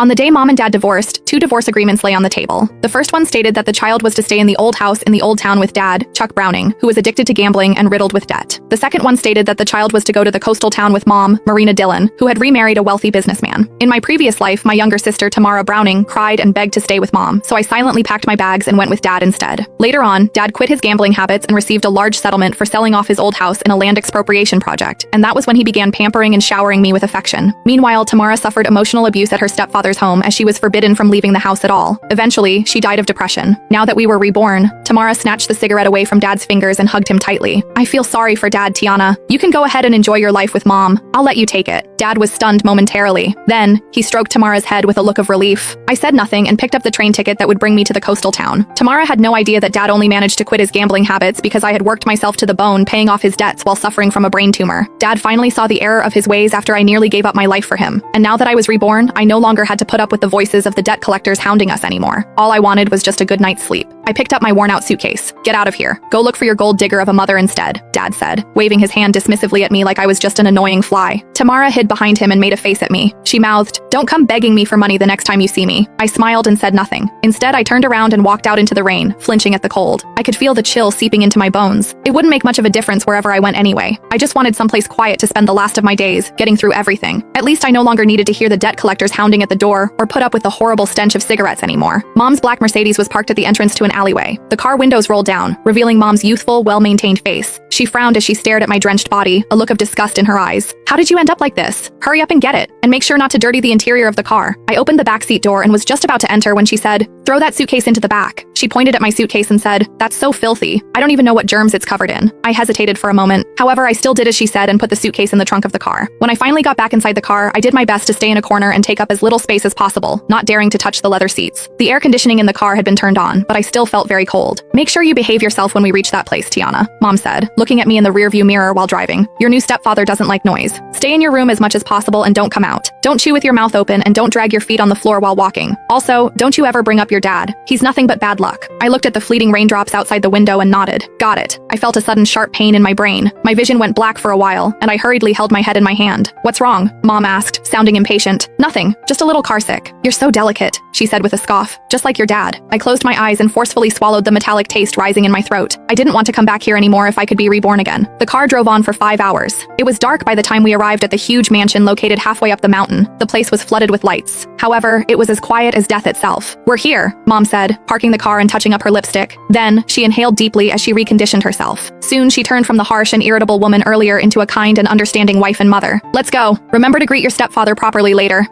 On the day Mom and Dad divorced, two divorce agreements lay on the table. The first one stated that the child was to stay in the old house in the old town with Dad, Chuck Browning, who was addicted to gambling and riddled with debt. The second one stated that the child was to go to the coastal town with Mom, Marina Dillon, who had remarried a wealthy businessman. In my previous life, my younger sister, Tamara Browning, cried and begged to stay with Mom, so I silently packed my bags and went with Dad instead. Later on, Dad quit his gambling habits and received a large settlement for selling off his old house in a land expropriation project, and that was when he began pampering and showering me with affection. Meanwhile, Tamara suffered emotional abuse at her stepfather's home as she was forbidden from leaving the house at all. Eventually, she died of depression. Now that we were reborn, Tamara snatched the cigarette away from Dad's fingers and hugged him tightly. I feel sorry for Dad, Tiana. You can go ahead and enjoy your life with Mom. I'll let you take it. Dad was stunned momentarily. Then, he stroked Tamara's head with a look of relief. I said nothing and picked up the train ticket that would bring me to the coastal town. Tamara had no idea that Dad only managed to quit his gambling habits because I had worked myself to the bone paying off his debts while suffering from a brain tumor. Dad finally saw the error of his ways after I nearly gave up my life for him. And now that I was reborn, I no longer had to put up with the voices of the debt collectors hounding us anymore. All I wanted was just a good night's sleep. I picked up my worn-out suitcase. Get out of here. Go look for your gold digger of a mother instead, Dad said, waving his hand dismissively at me like I was just an annoying fly. Tamara hid behind him and made a face at me. She mouthed, "Don't come begging me for money the next time you see me." I smiled and said nothing. Instead, I turned around and walked out into the rain, flinching at the cold. I could feel the chill seeping into my bones. It wouldn't make much of a difference wherever I went anyway. I just wanted someplace quiet to spend the last of my days, getting through everything. At least I no longer needed to hear the debt collectors hounding at the door or put up with the horrible stench of cigarettes anymore. Mom's black Mercedes was parked at the entrance to an alleyway. The car windows rolled down, revealing Mom's youthful, well-maintained face. She frowned as she stared at my drenched body, a look of disgust in her eyes. "How did you end up like this? Hurry up and get it, and make sure not to dirty the interior of the car." I opened the backseat door and was just about to enter when she said, "Throw that suitcase into the back." She pointed at my suitcase and said, "That's so filthy. I don't even know what germs it's covered in." I hesitated for a moment. However, I still did as she said and put the suitcase in the trunk of the car. When I finally got back inside the car, I did my best to stay in a corner and take up as little space as possible, not daring to touch the leather seats. The air conditioning in the car had been turned on, but I still felt very cold. "Make sure you behave yourself when we reach that place, Tiana," Mom said, looking at me in the rearview mirror while driving. "Your new stepfather doesn't like noise. Stay in your room as much as possible and don't come out. Don't chew with your mouth open and don't drag your feet on the floor while walking. Also, don't you ever bring up your dad. He's nothing but bad luck." I looked at the fleeting raindrops outside the window and nodded. Got it. I felt a sudden sharp pain in my brain. My vision went black for a while, and I hurriedly held my head in my hand. "What's wrong?" Mom asked, sounding impatient. "Nothing. Just a little carsick." "You're so delicate," she said with a scoff. "Just like your dad." I closed my eyes and forcefully swallowed the metallic taste rising in my throat. I didn't want to come back here anymore if I could be reborn again. The car drove on for 5 hours. It was dark by the time we arrived at the huge mansion located halfway up the mountain. The place was flooded with lights. However, it was as quiet as death itself. "We're here," Mom said, parking the car and touching up her lipstick. Then, she inhaled deeply as she reconditioned herself. Soon, she turned from the harsh and irritable woman earlier into a kind and understanding wife and mother. "Let's go. Remember to greet your stepfather properly later."